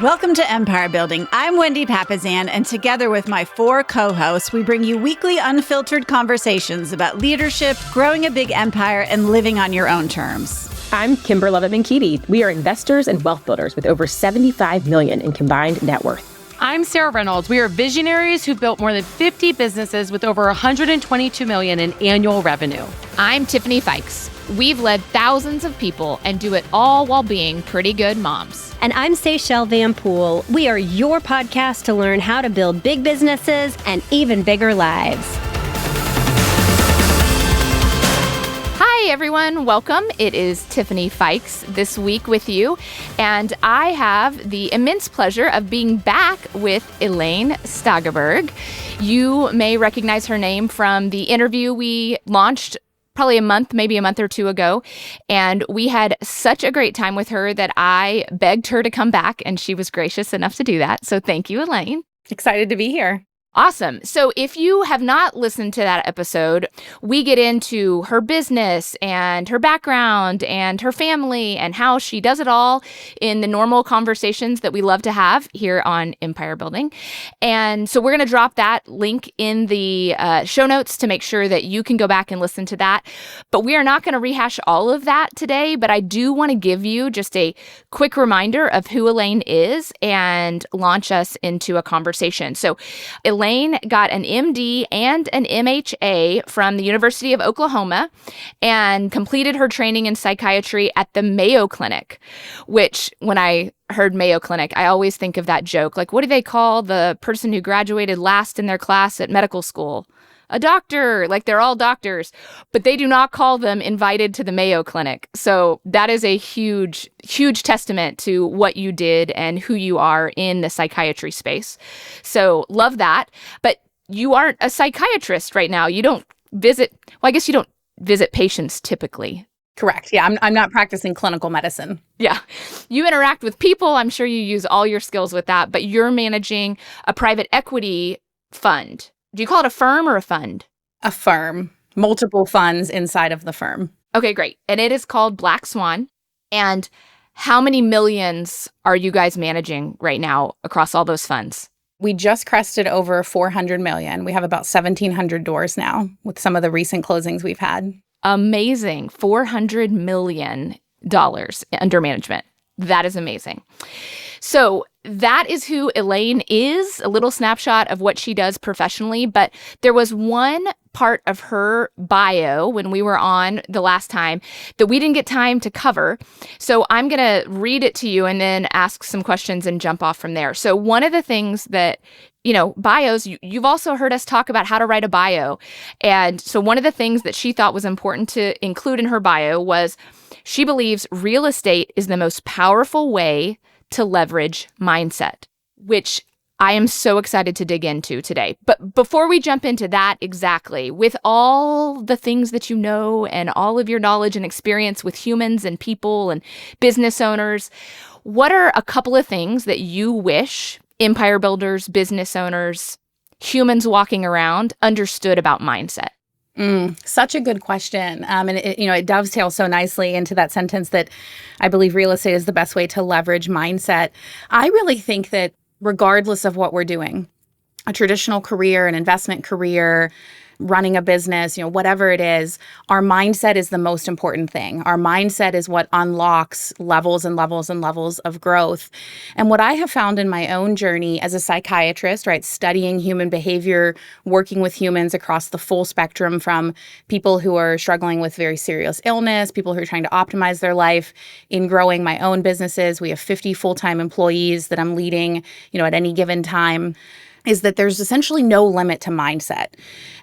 Welcome to Empire Building. I'm Wendy Papazan, and together with my 4 co-hosts, we bring you weekly unfiltered conversations about leadership, growing a big empire, and living on your own terms. I'm Kimber Lovett-Minkiti. We are investors and wealth builders with over $75 million in combined net worth. I'm Sarah Reynolds. We are visionaries who built more than 50 businesses with over $122 million in annual revenue. I'm Tiffany Fikes. We've led thousands of people and do it all while being pretty good moms. And I'm Seychelle Van Poole. We are your podcast to learn how to build big businesses and even bigger lives. Hi, everyone. Welcome. It is Tiffany Fikes this week with you. And I have the immense pleasure of being back with Elaine Stageberg. You may recognize her name from the interview we launched probably maybe a month or two ago. And we had such a great time with her that I begged her to come back, and she was gracious enough to do that. So thank you, Elaine. Excited to be here. Awesome. So if you have not listened to that episode, we get into her business and her background and her family and how she does it all in the normal conversations that we love to have here on Empire Building. And so we're going to drop that link in the show notes to make sure that you can go back and listen to that. But we are not going to rehash all of that today, but I do want to give you just a quick reminder of who Elaine is and launch us into a conversation. So Elaine got an MD and an MHA from the University of Oklahoma and completed her training in psychiatry at the Mayo Clinic, which when I heard Mayo Clinic, I always think of that joke. Like, what do they call the person who graduated last in their class at medical school? A doctor. Like, they're all doctors, but they do not call them invited to the Mayo Clinic. So that is a huge, huge testament to what you did and who you are in the psychiatry space. So love that. But you aren't a psychiatrist right now. You don't visit, well, I guess you don't visit patients typically. Correct. Yeah, I'm not practicing clinical medicine. Yeah. You interact with people. I'm sure you use all your skills with that, but you're managing a private equity fund. Do you call it a firm or a fund? A firm. Multiple funds inside of the firm. Okay, great. And it is called Black Swan. And how many millions are you guys managing right now across all those funds? We just crested over 400 million. We have about 1,700 doors now with some of the recent closings we've had. Amazing. $400 million under management. That is amazing. So that is who Elaine is, a little snapshot of what she does professionally. But there was one part of her bio when we were on the last time that we didn't get time to cover. So I'm going to read it to you and then ask some questions and jump off from there. So one of the things that, bios, you've also heard us talk about how to write a bio. And so one of the things that she thought was important to include in her bio was she believes real estate is the most powerful way to leverage mindset, which I am so excited to dig into today. But before we jump into that exactly, with all the things that you know and all of your knowledge and experience with humans and people and business owners, what are a couple of things that you wish empire builders, business owners, humans walking around understood about mindset? Such a good question. And it dovetails so nicely into that sentence that I believe real estate is the best way to leverage mindset. I really think that regardless of what we're doing, a traditional career, an investment career, running a business, whatever it is, our mindset is the most important thing. Our mindset is what unlocks levels and levels and levels of growth. And what I have found in my own journey as a psychiatrist, right, studying human behavior, working with humans across the full spectrum from people who are struggling with very serious illness, people who are trying to optimize their life, in growing my own businesses. We have 50 full-time employees that I'm leading, at any given time, is that there's essentially no limit to mindset.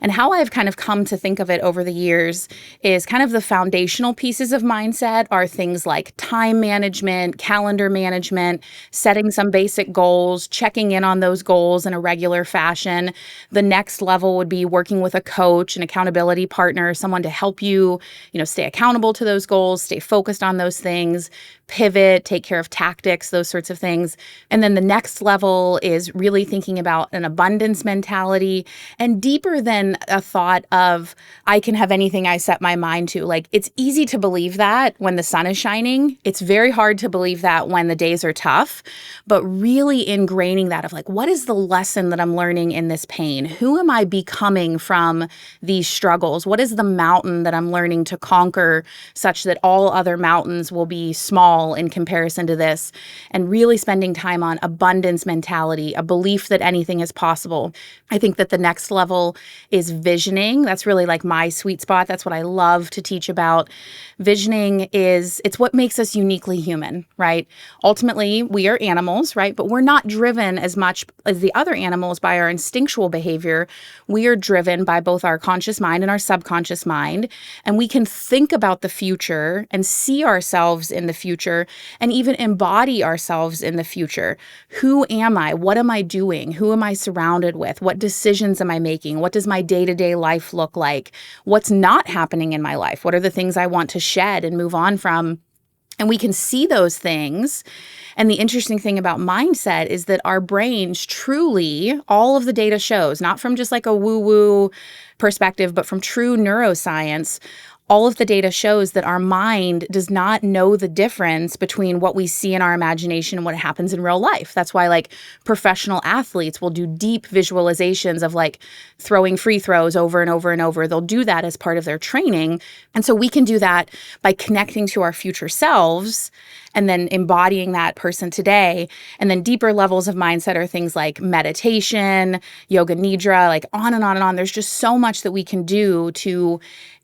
And how I've kind of come to think of it over the years is kind of the foundational pieces of mindset are things like time management, calendar management, setting some basic goals, checking in on those goals in a regular fashion. The next level would be working with a coach, an accountability partner, someone to help you, stay accountable to those goals, stay focused on those things, pivot, take care of tactics, those sorts of things. And then the next level is really thinking about an abundance mentality, and deeper than a thought of, I can have anything I set my mind to. Like, it's easy to believe that when the sun is shining. It's very hard to believe that when the days are tough, but really ingraining that of like, what is the lesson that I'm learning in this pain? Who am I becoming from these struggles? What is the mountain that I'm learning to conquer such that all other mountains will be small in comparison to this? And really spending time on abundance mentality, a belief that anything is possible. I think that the next level is visioning. That's really like my sweet spot. That's what I love to teach about. Visioning it's what makes us uniquely human, right? Ultimately, we are animals, right? But we're not driven as much as the other animals by our instinctual behavior. We are driven by both our conscious mind and our subconscious mind. And we can think about the future and see ourselves in the future and even embody ourselves in the future. Who am I? What am I doing? Who am I surrounded with? What decisions am I making? What does my day-to-day life look like? What's not happening in my life? What are the things I want to shed and move on from? And we can see those things. And the interesting thing about mindset is that our brains truly, all of the data shows, not from just like a woo-woo perspective, but from true neuroscience, all of the data shows that our mind does not know the difference between what we see in our imagination and what happens in real life. That's why like professional athletes will do deep visualizations of like throwing free throws over and over and over. They'll do that as part of their training. And so we can do that by connecting to our future selves and then embodying that person today. And then deeper levels of mindset are things like meditation, yoga nidra, like on and on and on. There's just so much that we can do to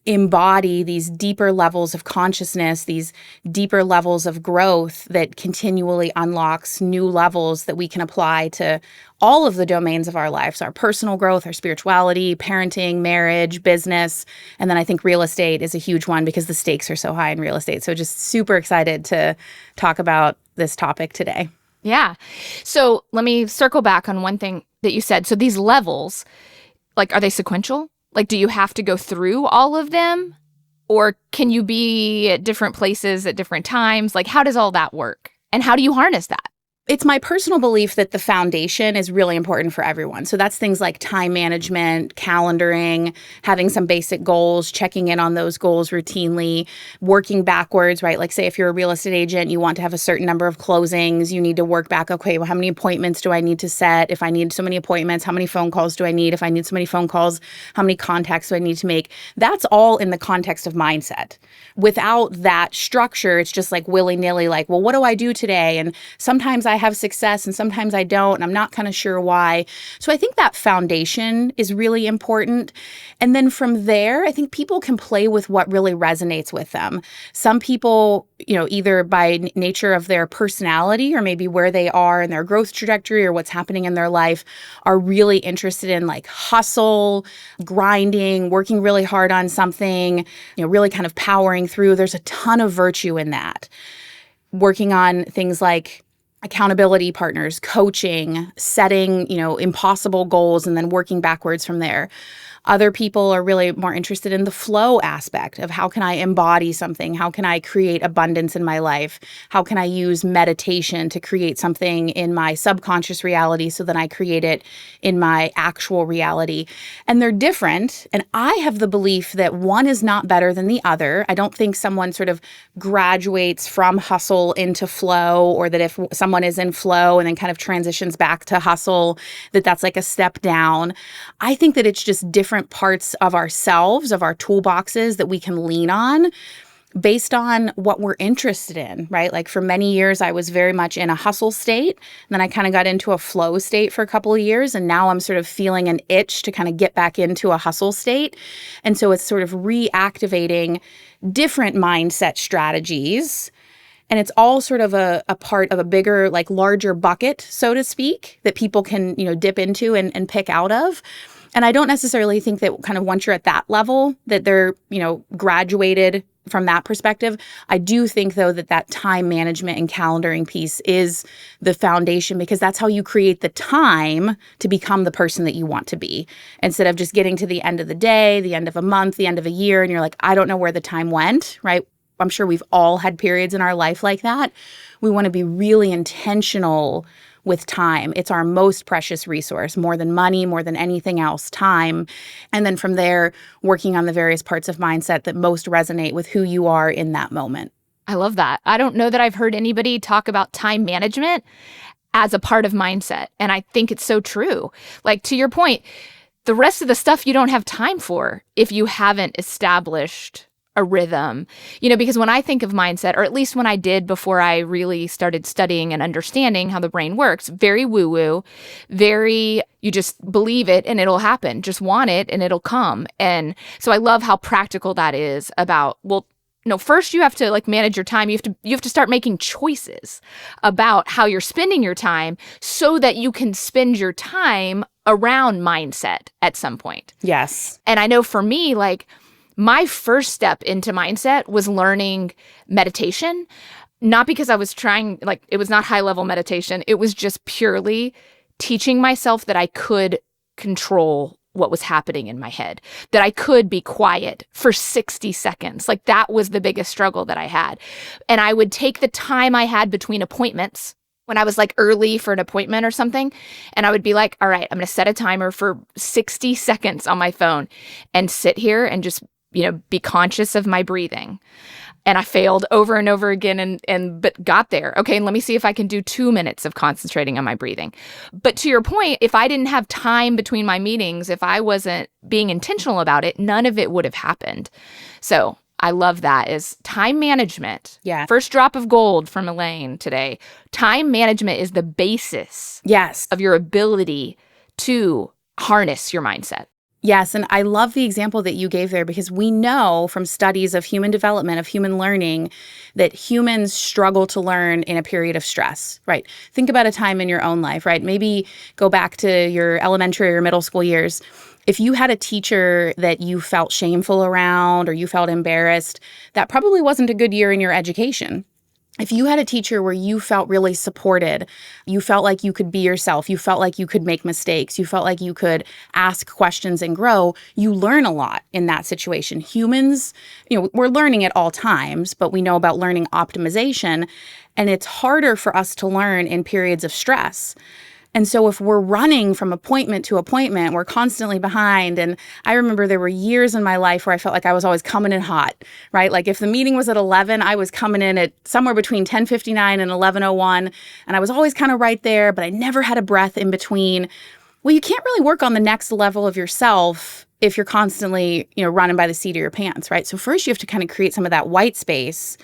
embody these deeper levels of consciousness, these deeper levels of growth that continually unlocks new levels that we can apply to all of the domains of our lives, our personal growth, our spirituality, parenting, marriage, business. And then I think real estate is a huge one because the stakes are so high in real estate. So just super excited to talk about this topic today. Yeah. So let me circle back on one thing that you said. So these levels, like, are they sequential? Like, do you have to go through all of them? Or can you be at different places at different times? Like, how does all that work? And how do you harness that? It's my personal belief that the foundation is really important for everyone. So that's things like time management, calendaring, having some basic goals, checking in on those goals routinely, working backwards, right? Like say if you're a real estate agent, you want to have a certain number of closings, you need to work back, okay, well, how many appointments do I need to set? If I need so many appointments, how many phone calls do I need? If I need so many phone calls, how many contacts do I need to make? That's all in the context of mindset. Without that structure, it's just like willy-nilly, like, well, what do I do today? And sometimes I have success and sometimes I don't, and I'm not kind of sure why. So I think that foundation is really important. And then from there, I think people can play with what really resonates with them. Some people, either by nature of their personality or maybe where they are in their growth trajectory or what's happening in their life, are really interested in like hustle, grinding, working really hard on something, really kind of powering through. There's a ton of virtue in that. Working on things like accountability partners, coaching, setting, impossible goals, and then working backwards from there. Other people are really more interested in the flow aspect of how can I embody something? How can I create abundance in my life? How can I use meditation to create something in my subconscious reality so that I create it in my actual reality? And they're different. And I have the belief that one is not better than the other. I don't think someone sort of graduates from hustle into flow, or that if someone is in flow and then kind of transitions back to hustle, that's like a step down. I think that it's just different parts of ourselves, of our toolboxes that we can lean on based on what we're interested in, right? Like for many years, I was very much in a hustle state. And then I kind of got into a flow state for a couple of years. And now I'm sort of feeling an itch to kind of get back into a hustle state. And so it's sort of reactivating different mindset strategies. And it's all sort of a part of a bigger, like larger bucket, so to speak, that people can, dip into and pick out of. And I don't necessarily think that kind of once you're at that level that they're, graduated from that perspective. I do think, though, that time management and calendaring piece is the foundation, because that's how you create the time to become the person that you want to be. Instead of just getting to the end of the day, the end of a month, the end of a year, and you're like, I don't know where the time went, right? I'm sure we've all had periods in our life like that. We want to be really intentional with time. It's our most precious resource, more than money, more than anything else, time. And then from there, working on the various parts of mindset that most resonate with who you are in that moment. I love that. I don't know that I've heard anybody talk about time management as a part of mindset. And I think it's so true. Like, to your point, the rest of the stuff you don't have time for if you haven't established a rhythm, because when I think of mindset, or at least when I did before I really started studying and understanding how the brain works, very woo-woo, very, you just believe it and it'll happen. Just want it and it'll come. And so I love how practical that is about, well, no, first you have to manage your time. You have to start making choices about how you're spending your time so that you can spend your time around mindset at some point. Yes. And I know for me, my first step into mindset was learning meditation, not because I was trying, it was not high-level meditation. It was just purely teaching myself that I could control what was happening in my head, that I could be quiet for 60 seconds. That was the biggest struggle that I had. And I would take the time I had between appointments when I was early for an appointment or something, and I would be like, all right, I'm going to set a timer for 60 seconds on my phone and sit here and just be conscious of my breathing. And I failed over and over again but got there. Okay, and let me see if I can do 2 minutes of concentrating on my breathing. But to your point, if I didn't have time between my meetings, if I wasn't being intentional about it, none of it would have happened. So I love that is time management. Yeah. First drop of gold from Elaine today. Time management is the basis of your ability to harness your mindset. Yes, and I love the example that you gave there because we know from studies of human development, of human learning, that humans struggle to learn in a period of stress, right? Think about a time in your own life, right? Maybe go back to your elementary or middle school years. If you had a teacher that you felt shameful around or you felt embarrassed, that probably wasn't a good year in your education. If you had a teacher where you felt really supported, you felt like you could be yourself, you felt like you could make mistakes, you felt like you could ask questions and grow, you learn a lot in that situation. Humans, we're learning at all times, but we know about learning optimization, and it's harder for us to learn in periods of stress. And so if we're running from appointment to appointment, we're constantly behind. And I remember there were years in my life where I felt like I was always coming in hot, right? If the meeting was at 11, I was coming in at somewhere between 10:59 and 11:01. And I was always kind of right there, but I never had a breath in between. Well, you can't really work on the next level of yourself if you're constantly, running by the seat of your pants, right? So first you have to kind of create some of that white space,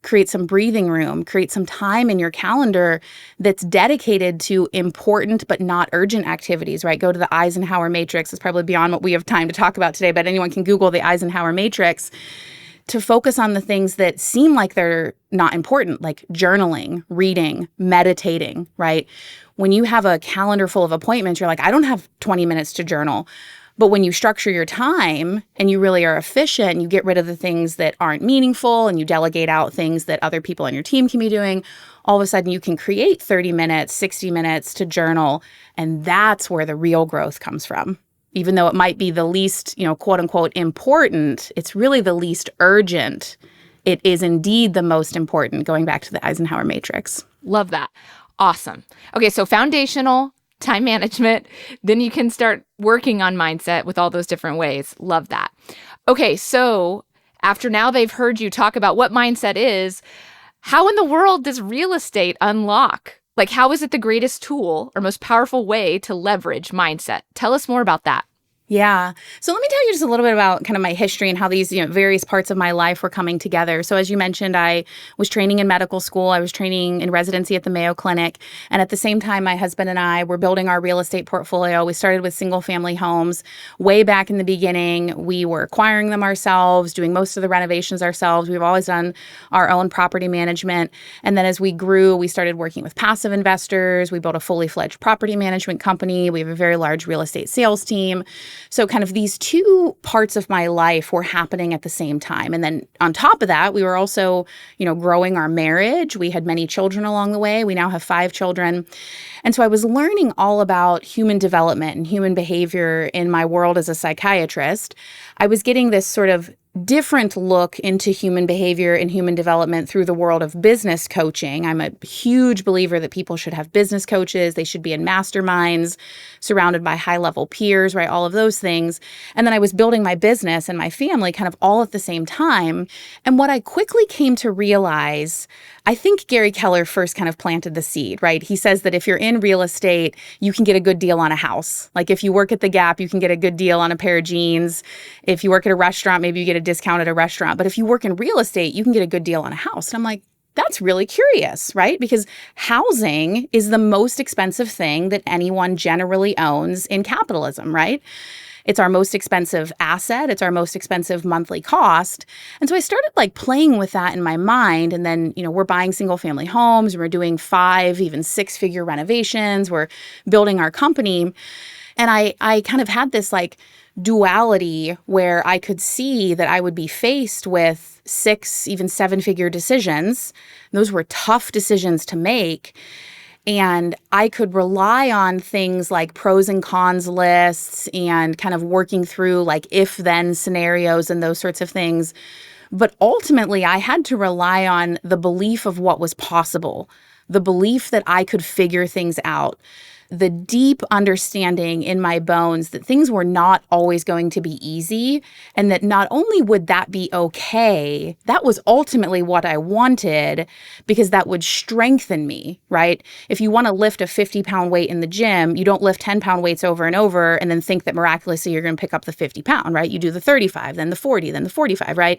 create some breathing room, create some time in your calendar that's dedicated to important but not urgent activities, right? Go to the Eisenhower matrix. It's probably beyond what we have time to talk about today, but anyone can Google the Eisenhower matrix to focus on the things that seem like they're not important, like journaling, reading, meditating, right? When you have a calendar full of appointments, you're like, I don't have 20 minutes to journal. But when you structure your time and you really are efficient and you get rid of the things that aren't meaningful and you delegate out things that other people on your team can be doing, all of a sudden you can create 30 minutes, 60 minutes to journal. And that's where the real growth comes from. Even though it might be the least, quote unquote, important, it's really the least urgent. It is indeed the most important, going back to the Eisenhower matrix. Love that. Awesome. Okay, so foundational time management, then you can start working on mindset with all those different ways. Love that. Okay, so after now they've heard you talk about what mindset is, how in the world does real estate unlock? How is it the greatest tool or most powerful way to leverage mindset? Tell us more about that. Yeah. So let me tell you just a little bit about kind of my history and how these, various parts of my life were coming together. So as you mentioned, I was training in medical school. I was training in residency at the Mayo Clinic. And at the same time, my husband and I were building our real estate portfolio. We started with single family homes. Way back in the beginning, we were acquiring them ourselves, doing most of the renovations ourselves. We've always done our own property management. And then as we grew, we started working with passive investors. We built a fully fledged property management company. We have a very large real estate sales team. So kind of these two parts of my life were happening at the same time. And then on top of that, we were also, growing our marriage. We had many children along the way. We now have 5 children. And so I was learning all about human development and human behavior in my world as a psychiatrist. I was getting this sort of different look into human behavior and human development through the world of business coaching. I'm a huge believer that people should have business coaches. They should be in masterminds, surrounded by high-level peers, right? All of those things. And then I was building my business and my family kind of all at the same time. And what I quickly came to realize, I think Gary Keller first kind of planted the seed, right? He says that if you're in real estate, you can get a good deal on a house. Like if you work at the Gap, you can get a good deal on a pair of jeans. If you work at a restaurant, maybe you get a discount at a restaurant. But if you work in real estate, you can get a good deal on a house. And I'm like, that's really curious, right? Because housing is the most expensive thing that anyone generally owns in capitalism, right? It's our most expensive asset. It's our most expensive monthly cost. And so I started like playing with that in my mind. And then, we're buying single family homes. We're doing 5, even 6-figure renovations. We're building our company. And I kind of had this like duality where I could see that I would be faced with 6, even 7-figure decisions. Those were tough decisions to make. And I could rely on things like pros and cons lists and kind of working through like if-then scenarios and those sorts of things. But ultimately, I had to rely on the belief of what was possible, the belief that I could figure things out, the deep understanding in my bones that things were not always going to be easy, and that not only would that be okay, that was ultimately what I wanted because that would strengthen me, right? If you want to lift a 50-pound weight in the gym, you don't lift 10-pound weights over and over and then think that miraculously you're going to pick up the 50-pound, right? You do the 35, then the 40, then the 45, right?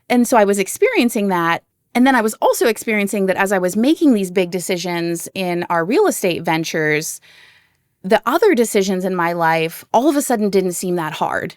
And so I was experiencing that. And then I was also experiencing that as I was making these big decisions in our real estate ventures, the other decisions in my life all of a sudden didn't seem that hard.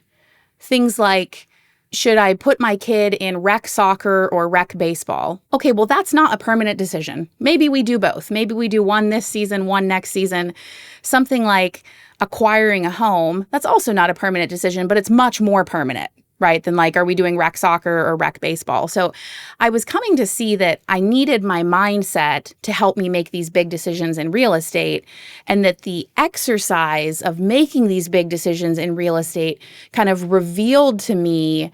Things like, should I put my kid in rec soccer or rec baseball? Okay, well, that's not a permanent decision. Maybe we do both. Maybe we do one this season, one next season. Something like acquiring a home, that's also not a permanent decision, but it's much more permanent, right? Than like, are we doing rec soccer or rec baseball? So I was coming to see that I needed my mindset to help me make these big decisions in real estate, and that the exercise of making these big decisions in real estate kind of revealed to me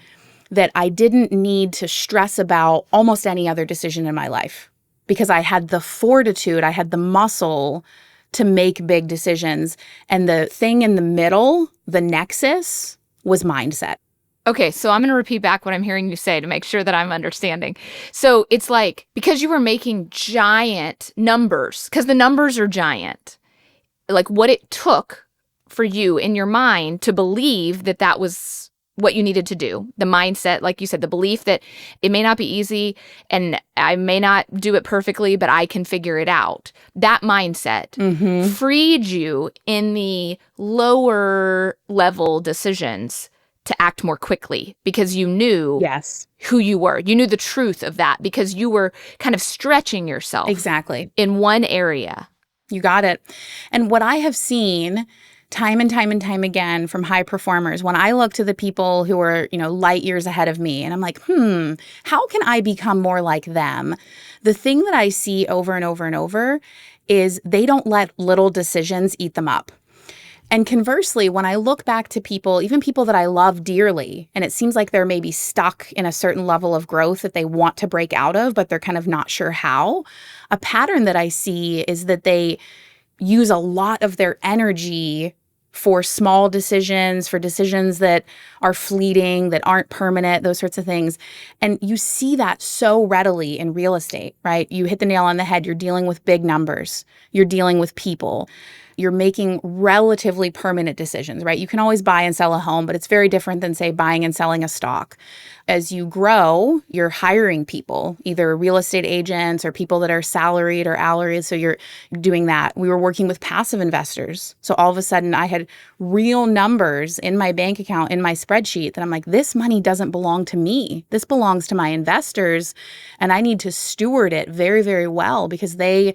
that I didn't need to stress about almost any other decision in my life because I had the fortitude, I had the muscle to make big decisions. And the thing in the middle, the nexus, was mindset. Okay, so I'm going to repeat back what I'm hearing you say to make sure that I'm understanding. So it's like, because you were making giant numbers, because the numbers are giant, like what it took for you in your mind to believe that that was what you needed to do. The mindset, like you said, the belief that it may not be easy and I may not do it perfectly, but I can figure it out. That mindset freed you in the lower level decisions to act more quickly because you knew who you were. You knew the truth of that because you were kind of stretching yourself. Exactly. In one area. You got it. And what I have seen time and time and time again from high performers, when I look to the people who are, light years ahead of me, and I'm like, how can I become more like them? The thing that I see over and over and over is they don't let little decisions eat them up. And conversely, when I look back to people, even people that I love dearly, and it seems like they're maybe stuck in a certain level of growth that they want to break out of, but they're kind of not sure how, a pattern that I see is that they use a lot of their energy for small decisions, for decisions that are fleeting, that aren't permanent, those sorts of things. And you see that so readily in real estate, right? You hit the nail on the head. You're dealing with big numbers. You're dealing with people. You're making relatively permanent decisions, right? You can always buy and sell a home, but it's very different than, say, buying and selling a stock. As you grow, you're hiring people, either real estate agents or people that are salaried or hourly. So you're doing that. We were working with passive investors. So all of a sudden, I had real numbers in my bank account, in my spreadsheet, that I'm like, this money doesn't belong to me. This belongs to my investors, and I need to steward it very, very well because they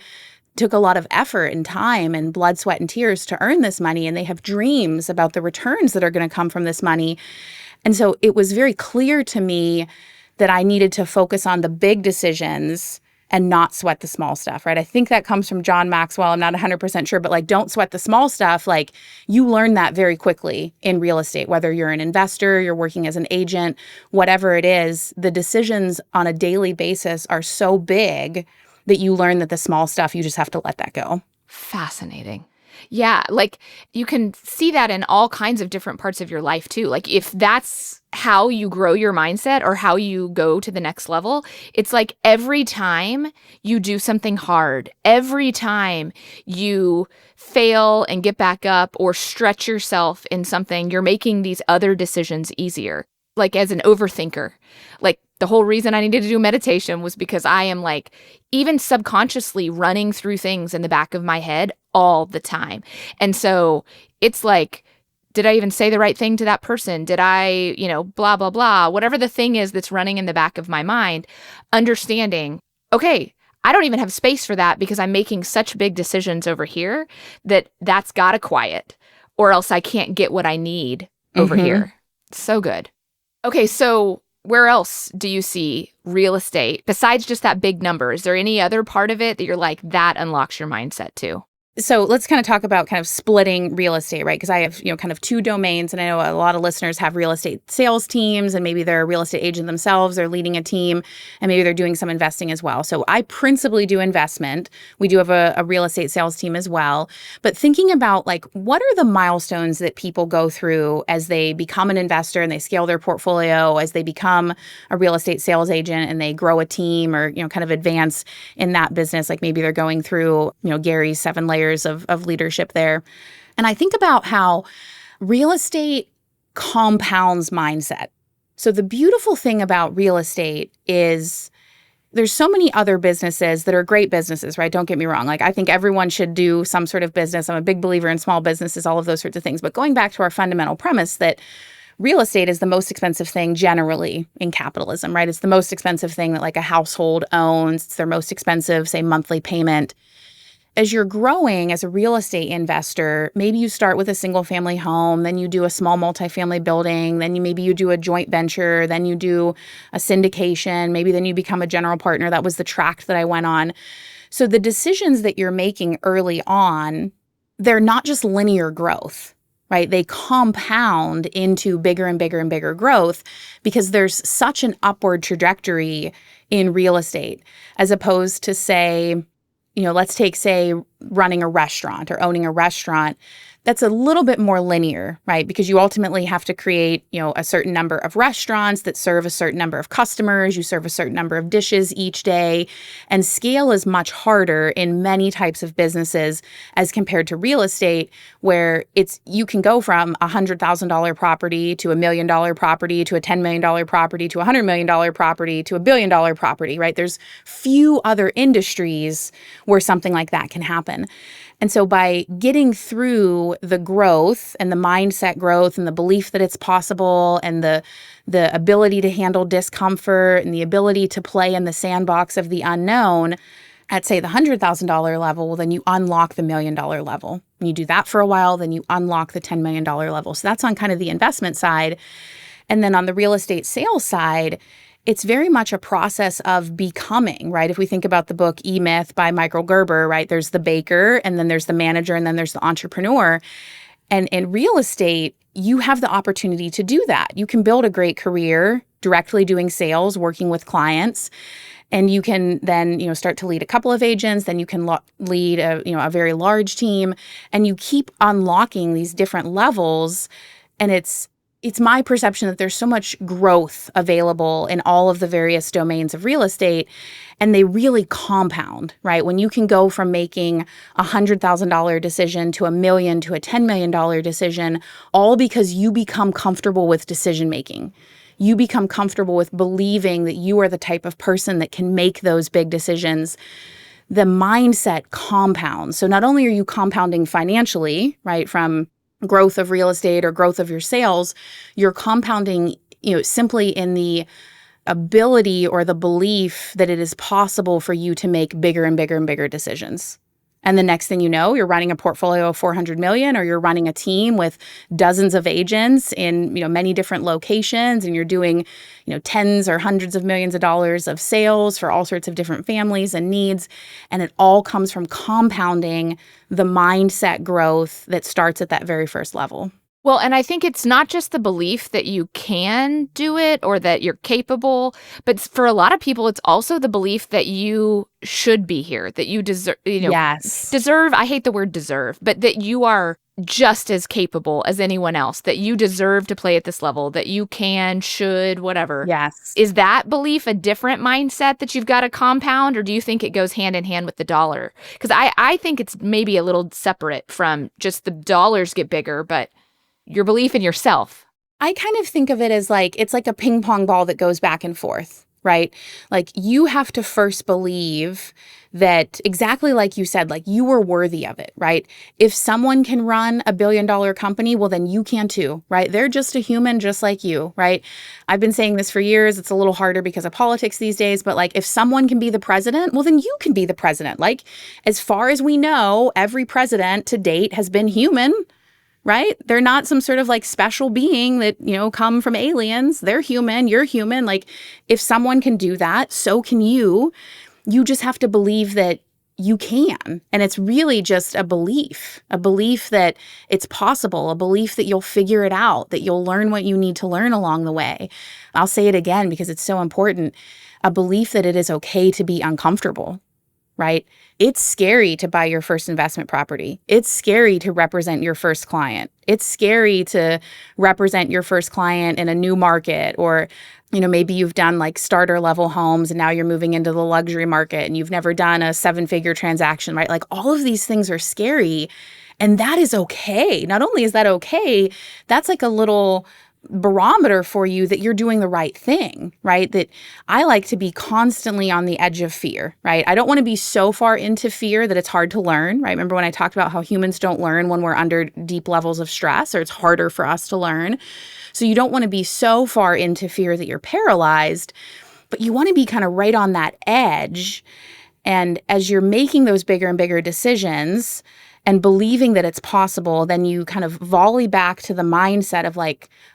took a lot of effort and time and blood, sweat, and tears to earn this money, and they have dreams about the returns that are going to come from this money. And so it was very clear to me that I needed to focus on the big decisions and not sweat the small stuff, right? I think that comes from John Maxwell. I'm not 100% sure, but like, don't sweat the small stuff. Like, you learn that very quickly in real estate, whether you're an investor, you're working as an agent, whatever it is, the decisions on a daily basis are so big that you learn that the small stuff, you just have to let that go. Fascinating. Yeah, like you can see that in all kinds of different parts of your life too. Like if that's how you grow your mindset or how you go to the next level, it's like every time you do something hard, every time you fail and get back up or stretch yourself in something, you're making these other decisions easier. Like as an overthinker, like the whole reason I needed to do meditation was because I am like even subconsciously running through things in the back of my head all the time. And so it's like, did I even say the right thing to that person? Did I, blah, blah, blah, whatever the thing is that's running in the back of my mind, understanding, okay, I don't even have space for that because I'm making such big decisions over here that's got to quiet or else I can't get what I need over here. So good. Okay, so where else do you see real estate besides just that big number? Is there any other part of it that you're like, that unlocks your mindset too? So let's kind of talk about kind of splitting real estate, right? Because I have, kind of two domains, and I know a lot of listeners have real estate sales teams, and maybe they're a real estate agent themselves, they're leading a team, and maybe they're doing some investing as well. So I principally do investment. We do have a real estate sales team as well. But thinking about like, what are the milestones that people go through as they become an investor and they scale their portfolio, as they become a real estate sales agent and they grow a team or, kind of advance in that business? Like maybe they're going through, Gary's 7 layers of leadership there. And I think about how real estate compounds mindset. So the beautiful thing about real estate is there's so many other businesses that are great businesses, right? Don't get me wrong. Like I think everyone should do some sort of business. I'm a big believer in small businesses, all of those sorts of things. But going back to our fundamental premise that real estate is the most expensive thing generally in capitalism, right? It's the most expensive thing that like a household owns. It's their most expensive, say, monthly payment. As you're growing as a real estate investor, maybe you start with a single family home, then you do a small multifamily building, then maybe you do a joint venture, then you do a syndication, maybe then you become a general partner. That was the track that I went on. So the decisions that you're making early on, they're not just linear growth, right? They compound into bigger and bigger and bigger growth because there's such an upward trajectory in real estate as opposed to say, let's take, say, running a restaurant or owning a restaurant. That's a little bit more linear, right? Because you ultimately have to create, a certain number of restaurants that serve a certain number of customers. You serve a certain number of dishes each day. And scale is much harder in many types of businesses as compared to real estate, where you can go from a $100,000 property to $1 million property to a $10 million property to a $100 million property to a $1 billion property, right? There's few other industries where something like that can happen. And so by getting through the growth and the mindset growth and the belief that it's possible and the ability to handle discomfort and the ability to play in the sandbox of the unknown at, say, the $100,000 level, well, then you unlock the $1 million level. And you do that for a while, then you unlock the $10 million level. So that's on kind of the investment side. And then on the real estate sales side, it's very much a process of becoming, right? If we think about the book E-Myth by Michael Gerber, right? There's the baker, and then there's the manager, and then there's the entrepreneur. And in real estate, you have the opportunity to do that. You can build a great career directly doing sales, working with clients, and you can then, start to lead a couple of agents. Then you can lead a very large team, and you keep unlocking these different levels. And it's my perception that there's so much growth available in all of the various domains of real estate, and they really compound, right? When you can go from making a $100,000 decision to $1 million to a $10 million decision, all because you become comfortable with decision making. You become comfortable with believing that you are the type of person that can make those big decisions. The mindset compounds. So not only are you compounding financially, right, from growth of real estate or growth of your sales, you're compounding, simply in the ability or the belief that it is possible for you to make bigger and bigger and bigger decisions. And the next thing you know, you're running a portfolio of 400 million, or you're running a team with dozens of agents in, many different locations, and you're doing, tens or hundreds of millions of dollars of sales for all sorts of different families and needs. And it all comes from compounding the mindset growth that starts at that very first level. Well, and I think it's not just the belief that you can do it or that you're capable, but for a lot of people, it's also the belief that you should be here, that you deserve, Yes. deserve, I hate the word deserve, but that you are just as capable as anyone else, that you deserve to play at this level, that you can, should, whatever. Yes. Is that belief a different mindset that you've got to compound, or do you think it goes hand in hand with the dollar? Because I think it's maybe a little separate from just the dollars get bigger, but your belief in yourself. I kind of think of it as it's like a ping pong ball that goes back and forth, right? Like, you have to first believe that, exactly like you said, you were worthy of it, right? If someone can run $1 billion company, well, then you can too, right? They're just a human just like you, right? I've been saying this for years. It's a little harder because of politics these days, but if someone can be the president, well, then you can be the president. As far as we know, every president to date has been human, right? They're not some sort of special being that, come from aliens. They're human. You're human. If someone can do that, so can you. You just have to believe that you can. And it's really just a belief that it's possible, a belief that you'll figure it out, that you'll learn what you need to learn along the way. I'll say it again because it's so important. A belief that it is okay to be uncomfortable, right? It's scary to buy your first investment property. It's scary to represent your first client. It's scary to represent your first client in a new market, or, maybe you've done starter level homes and now you're moving into the luxury market and you've never done a 7-figure transaction, right? All of these things are scary, and that is okay. Not only is that okay, that's a little barometer for you that you're doing the right thing, right? That I like to be constantly on the edge of fear, right? I don't want to be so far into fear that it's hard to learn, right? Remember when I talked about how humans don't learn when we're under deep levels of stress, or it's harder for us to learn. So you don't want to be so far into fear that you're paralyzed, but you want to be kind of right on that edge. And as you're making those bigger and bigger decisions and believing that it's possible, then you kind of volley back to the mindset of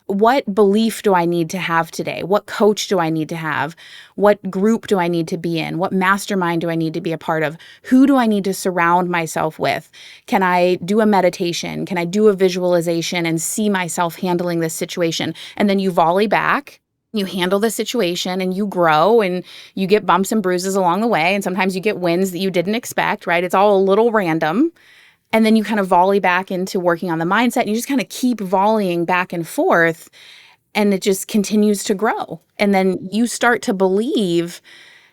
what belief do I need to have today? What coach do I need to have? What group do I need to be in? What mastermind do I need to be a part of? Who do I need to surround myself with? Can I do a meditation? Can I do a visualization and see myself handling this situation? And then you volley back. You handle the situation and you grow, and you get bumps and bruises along the way. And sometimes you get wins that you didn't expect, right? It's all a little random. And then you kind of volley back into working on the mindset, and you just kind of keep volleying back and forth, and it just continues to grow. And then you start to believe,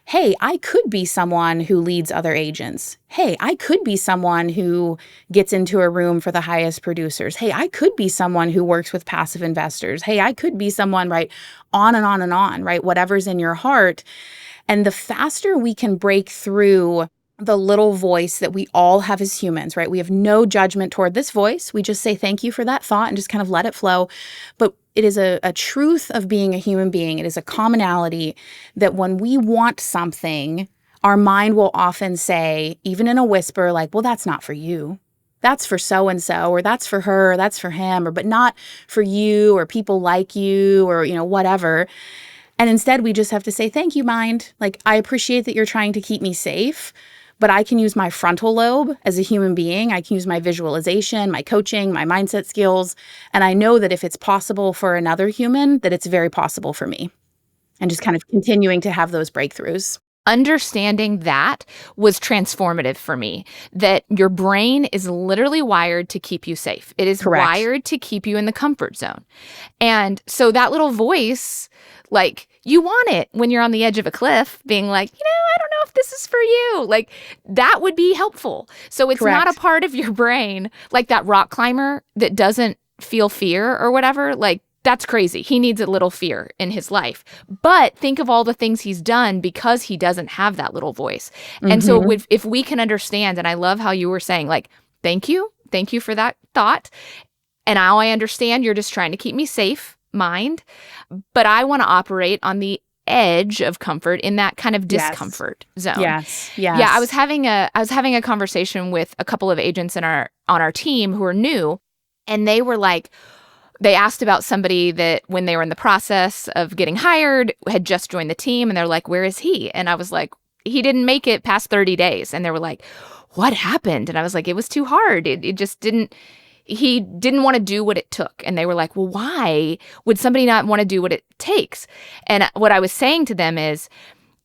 hey, I could be someone who leads other agents. Hey, I could be someone who gets into a room for the highest producers. Hey, I could be someone who works with passive investors. Hey, I could be someone, right? On and on and on, right? Whatever's in your heart. And the faster we can break through the little voice that we all have as humans, right? We have no judgment toward this voice. We just say thank you for that thought and just kind of let it flow. But it is a truth of being a human being. It is a commonality that when we want something, our mind will often say, even in a whisper, well, that's not for you. That's for so-and-so, or that's for her, or that's for him, but not for you, or people like you, or, whatever. And instead, we just have to say, thank you, mind. I appreciate that you're trying to keep me safe, but I can use my frontal lobe as a human being. I can use my visualization, my coaching, my mindset skills. And I know that if it's possible for another human, that it's very possible for me. And just kind of continuing to have those breakthroughs. Understanding that was transformative for me, that your brain is literally wired to keep you safe. It is Correct. Wired to keep you in the comfort zone. And so that little voice, you want it when you're on the edge of a cliff being I don't know if this is for you. That would be helpful. So it's Correct. not a part of your brain, that rock climber that doesn't feel fear or whatever. That's crazy. He needs a little fear in his life. But think of all the things he's done because he doesn't have that little voice. Mm-hmm. And so if we can understand, and I love how you were saying, thank you for that thought. And now I understand you're just trying to keep me safe, mind. But I want to operate on the edge of comfort, in that kind of discomfort zone. Yes. Yeah, I was having a conversation with a couple of agents on our team who are new, and they were like, they asked about somebody that when they were in the process of getting hired had just joined the team, and they're like, "Where is he?" And I was like, "He didn't make it past 30 days." And they were like, "What happened?" And I was like, "It was too hard. It just didn't." He didn't want to do what it took. And they were like, "Well, why would somebody not want to do what it takes?" And what I was saying to them is,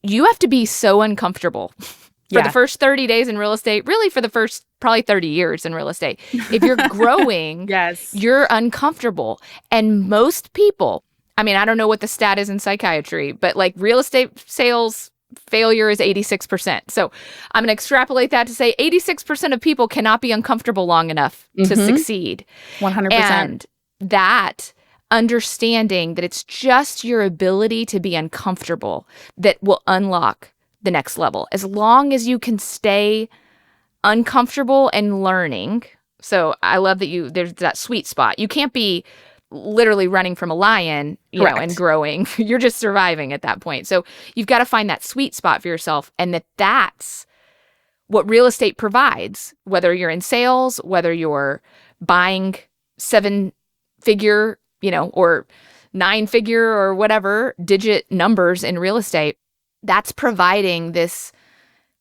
you have to be so uncomfortable for the first 30 days in real estate, really for the first probably 30 years in real estate. If you're growing, you're uncomfortable. And most people, I mean, I don't know what the stat is in psychiatry, but like real estate sales failure is 86%. So I'm going to extrapolate that to say 86% of people cannot be uncomfortable long enough to succeed. 100%. And that understanding that it's just your ability to be uncomfortable that will unlock the next level. As long as you can stay uncomfortable and learning. So I love that there's that sweet spot. You can't be literally running from a lion, you know, and growing. You're just surviving at that point. So you've got to find that sweet spot for yourself, and that's what real estate provides, whether you're in sales, whether you're buying 7-figure, you know, or 9-figure or whatever digit numbers in real estate. That's providing this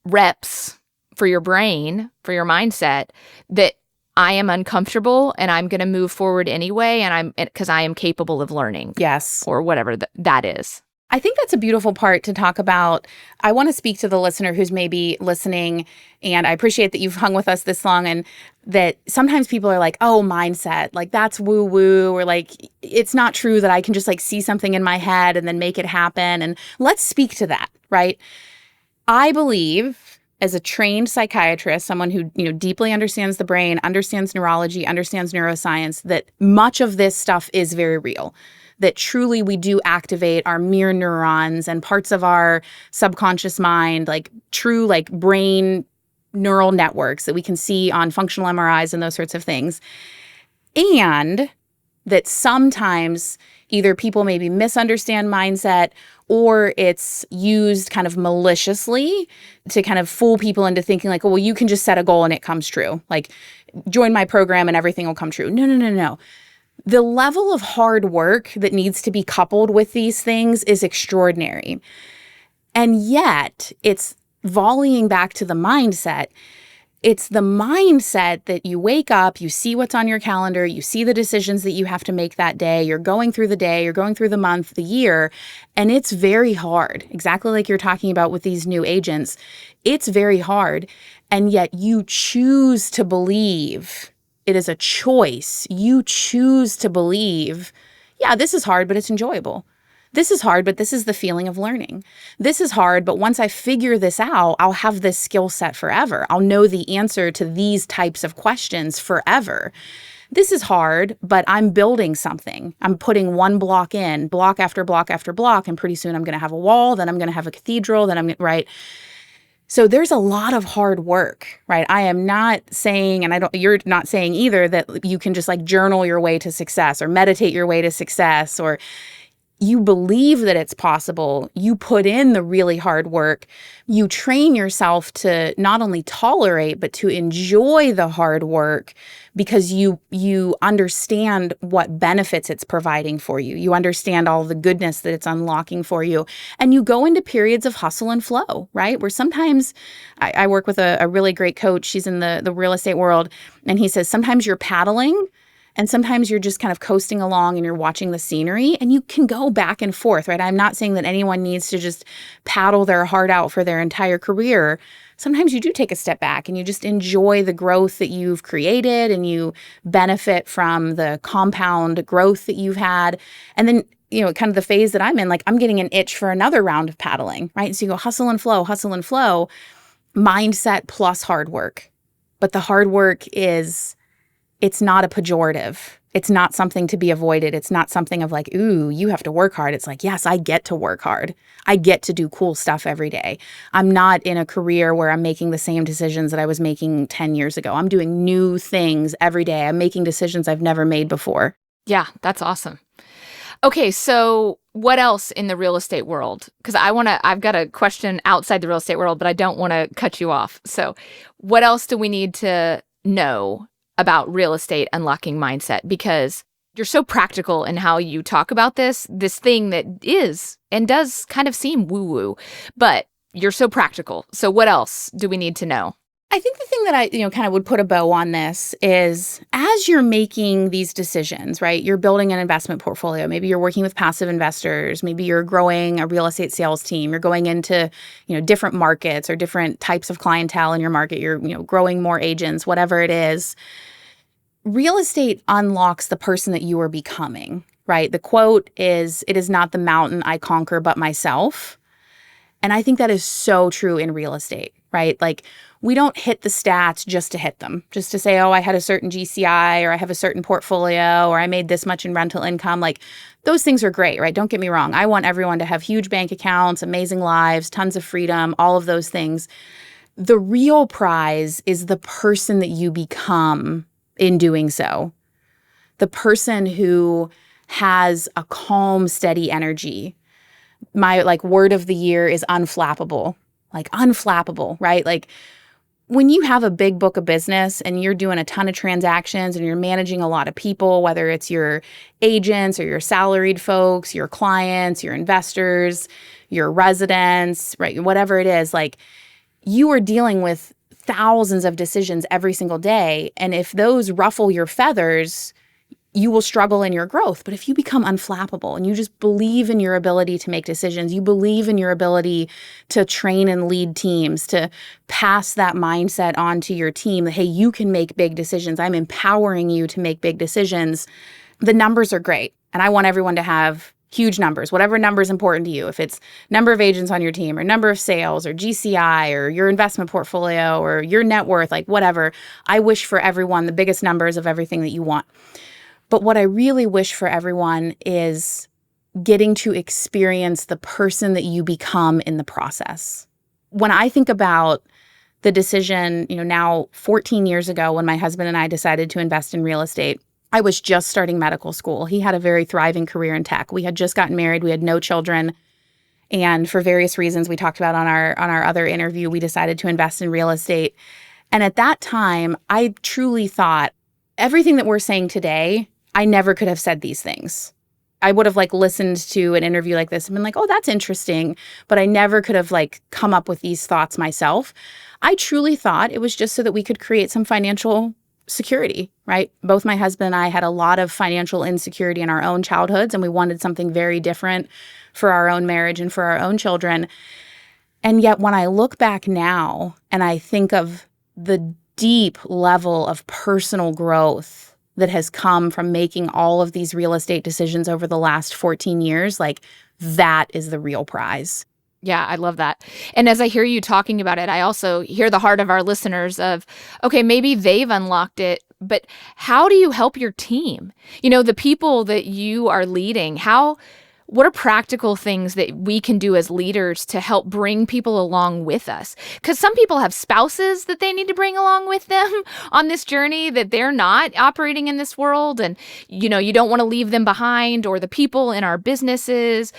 reps for your brain, for your mindset, that I am uncomfortable and I'm going to move forward anyway, and because I am capable of learning. Yes. Or whatever that is. I think that's a beautiful part to talk about. I want to speak to the listener who's maybe listening, and I appreciate that you've hung with us this long, and that sometimes people are like, "Oh, mindset, like that's woo-woo," or like, it's not true that I can just like see something in my head and then make it happen. And let's speak to that, right? I believe, as a trained psychiatrist, someone who, you know, deeply understands the brain, understands neurology, understands neuroscience, that much of this stuff is very real. That truly we do activate our mirror neurons and parts of our subconscious mind, like true like brain neural networks that we can see on functional MRIs and those sorts of things. And that sometimes either people maybe misunderstand mindset, or it's used kind of maliciously to kind of fool people into thinking like, "Oh, well, you can just set a goal and it comes true. Like, join my program and everything will come true." No. The level of hard work that needs to be coupled with these things is extraordinary. And yet, it's volleying back to the mindset. It's the mindset that you wake up, you see what's on your calendar, you see the decisions that you have to make that day, you're going through the day, you're going through the month, the year, and it's very hard. Exactly like you're talking about with these new agents. It's very hard, and yet you choose to believe. It is a choice. You choose to believe, yeah, this is hard, but it's enjoyable. This is hard, but this is the feeling of learning. This is hard, but once I figure this out, I'll have this skill set forever. I'll know the answer to these types of questions forever. This is hard, but I'm building something. I'm putting one block in, block after block after block, and pretty soon I'm going to have a wall, then I'm going to have a cathedral, right? So there's a lot of hard work, right? I am not saying, and you're not saying either, that you can just like journal your way to success or meditate your way to success, or you believe that it's possible. You put in the really hard work. You train yourself to not only tolerate, but to enjoy the hard work, because you understand what benefits it's providing for you. You understand all the goodness that it's unlocking for you. And you go into periods of hustle and flow, right? Where sometimes I work with a really great coach. She's in the real estate world. And he says, sometimes you're paddling, and sometimes you're just kind of coasting along and you're watching the scenery, and you can go back and forth, right? I'm not saying that anyone needs to just paddle their heart out for their entire career. Sometimes you do take a step back and you just enjoy the growth that you've created, and you benefit from the compound growth that you've had. And then, you know, kind of the phase that I'm in, like I'm getting an itch for another round of paddling, right? So you go hustle and flow, mindset plus hard work. But the hard work it's not a pejorative. It's not something to be avoided. It's not something of like, ooh, you have to work hard. It's like, yes, I get to work hard. I get to do cool stuff every day. I'm not in a career where I'm making the same decisions that I was making 10 years ago. I'm doing new things every day. I'm making decisions I've never made before. Yeah, that's awesome. Okay, so what else in the real estate world? Because I've got a question outside the real estate world, but I don't want to cut you off. So what else do we need to know about real estate unlocking mindset? Because you're so practical in how you talk about this thing that is and does kind of seem woo-woo, but you're so practical. So what else do we need to know? I think the thing that I, kind of would put a bow on this is as you're making these decisions, right? You're building an investment portfolio. Maybe you're working with passive investors. Maybe you're growing a real estate sales team. You're going into, different markets or different types of clientele in your market. You're, growing more agents, whatever it is. Real estate unlocks the person that you are becoming, right? The quote is, "It is not the mountain I conquer, but myself." And I think that is so true in real estate, right? Like, we don't hit the stats just to hit them, just to say, oh, I had a certain GCI or I have a certain portfolio or I made this much in rental income. Like, those things are great, right? Don't get me wrong. I want everyone to have huge bank accounts, amazing lives, tons of freedom, all of those things. The real prize is the person that you become in doing so. The person who has a calm, steady energy. My word of the year is unflappable. Unflappable, right? When you have a big book of business and you're doing a ton of transactions and you're managing a lot of people, whether it's your agents or your salaried folks, your clients, your investors, your residents, right? Whatever it is, you are dealing with thousands of decisions every single day. And if those ruffle your feathers, you will struggle in your growth. But if you become unflappable and you just believe in your ability to make decisions, you believe in your ability to train and lead teams, to pass that mindset on to your team that, hey, you can make big decisions. I'm empowering you to make big decisions. The numbers are great. And I want everyone to have huge numbers, whatever number is important to you. If it's number of agents on your team or number of sales or GCI or your investment portfolio or your net worth, whatever, I wish for everyone the biggest numbers of everything that you want. But what I really wish for everyone is getting to experience the person that you become in the process. When I think about the decision, now 14 years ago when my husband and I decided to invest in real estate, I was just starting medical school. He had a very thriving career in tech. We had just gotten married. We had no children. And for various reasons we talked about on our other interview, we decided to invest in real estate. And at that time, I truly thought everything that we're saying today, I never could have said these things. I would have listened to an interview like this and been like, oh, that's interesting. But I never could have come up with these thoughts myself. I truly thought it was just so that we could create some financial security, right? Both my husband and I had a lot of financial insecurity in our own childhoods, and we wanted something very different for our own marriage and for our own children. And yet when I look back now and I think of the deep level of personal growth that has come from making all of these real estate decisions over the last 14 years, that is the real prize. Yeah, I love that. And as I hear you talking about it, I also hear the heart of our listeners of, okay, maybe they've unlocked it, but how do you help your team? The people that you are leading, what are practical things that we can do as leaders to help bring people along with us? Because some people have spouses that they need to bring along with them on this journey, that they're not operating in this world. And, you don't want to leave them behind, or the people in our businesses.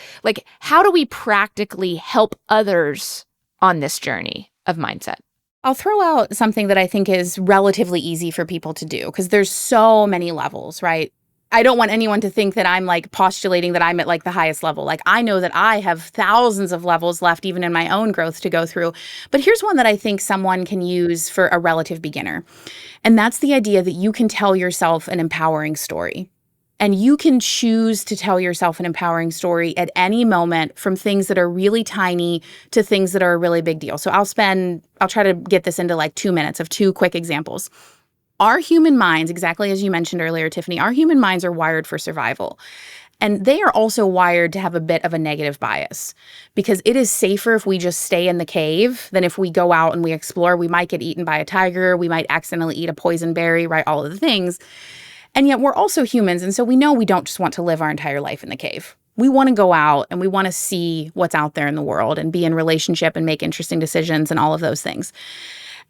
How do we practically help others on this journey of mindset? I'll throw out something that I think is relatively easy for people to do because there's so many levels, right? I don't want anyone to think that I'm postulating that I'm at the highest level. I know that I have thousands of levels left even in my own growth to go through. But here's one that I think someone can use for a relative beginner. And that's the idea that you can tell yourself an empowering story. And you can choose to tell yourself an empowering story at any moment, from things that are really tiny to things that are a really big deal. So I'll try to get this into 2 minutes of 2 quick examples. Our human minds, exactly as you mentioned earlier, Tiffany, our human minds are wired for survival. And they are also wired to have a bit of a negative bias because it is safer if we just stay in the cave than if we go out and we explore. We might get eaten by a tiger. We might accidentally eat a poison berry, right? All of the things. And yet we're also humans. And so we know we don't just want to live our entire life in the cave. We want to go out and we want to see what's out there in the world and be in relationship and make interesting decisions and all of those things.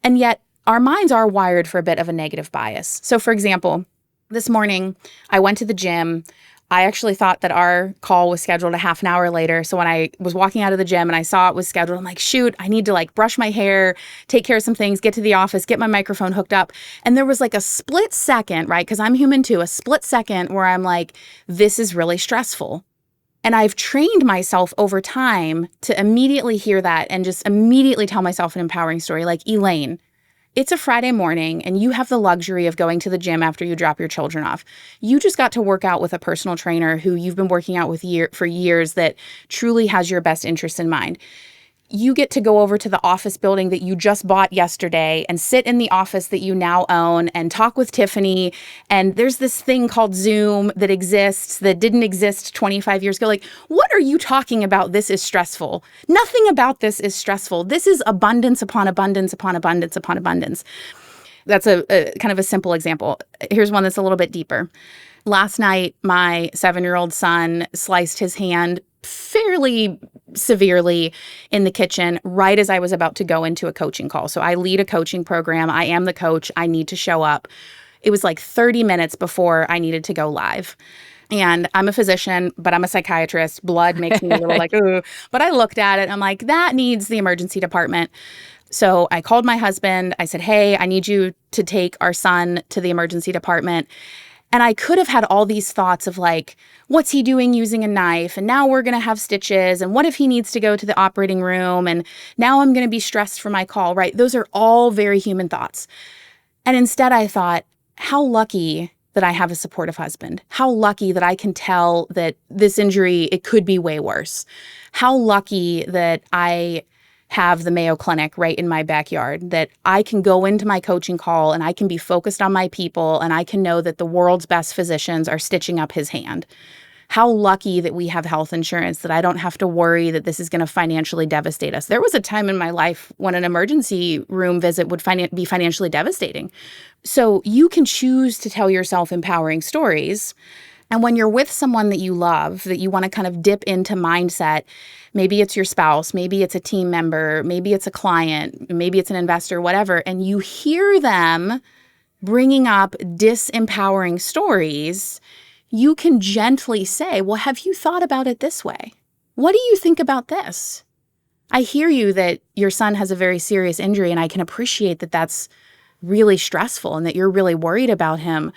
And yet our minds are wired for a bit of a negative bias. So for example, this morning I went to the gym. I actually thought that our call was scheduled a half an hour later. So when I was walking out of the gym and I saw it was scheduled, I'm like, shoot, I need to like brush my hair, take care of some things, get to the office, get my microphone hooked up. And there was like a split second, right? Because I'm human too, a split second where I'm like, this is really stressful. And I've trained myself over time to immediately hear that and just immediately tell myself an empowering story like, Elaine, it's a Friday morning and you have the luxury of going to the gym after you drop your children off. You just got to work out with a personal trainer who you've been working out with for years that truly has your best interest in mind. You get to go over to the office building that you just bought yesterday and sit in the office that you now own and talk with Tiffany. And there's this thing called Zoom that exists that didn't exist 25 years ago. Like, what are you talking about? This is stressful. Nothing about this is stressful. This is abundance upon abundance upon abundance upon abundance. That's a kind of a simple example. Here's one that's a little bit deeper. Last night, my 7-year-old son sliced his hand fairly severely in the kitchen right as I was about to go into a coaching call. So I lead a coaching program. I am the coach. I need to show up. It was like 30 minutes before I needed to go live. And I'm a physician, but I'm a psychiatrist. Blood makes me a little like, ooh. But I looked at it and I'm like, that needs the emergency department. So I called my husband. I said, hey, I need you to take our son to the emergency department. And I could have had all these thoughts of like, what's he doing using a knife? And now we're going to have stitches. And what if he needs to go to the operating room? And now I'm going to be stressed for my call, right? Those are all very human thoughts. And instead I thought, how lucky that I have a supportive husband. How lucky that I can tell that this injury, it could be way worse. How lucky that I have the Mayo Clinic right in my backyard, that I can go into my coaching call and I can be focused on my people and I can know that the world's best physicians are stitching up his hand. How lucky that we have health insurance, that I don't have to worry that this is going to financially devastate us. There was a time in my life when an emergency room visit would be financially devastating. So you can choose to tell yourself empowering stories. And when you're with someone that you love, that you want to kind of dip into mindset, maybe it's your spouse, maybe it's a team member, maybe it's a client, maybe it's an investor, whatever, and you hear them bringing up disempowering stories, you can gently say, well, have you thought about it this way? What do you think about this? I hear you that your son has a very serious injury, and I can appreciate that that's really stressful and that you're really worried about him.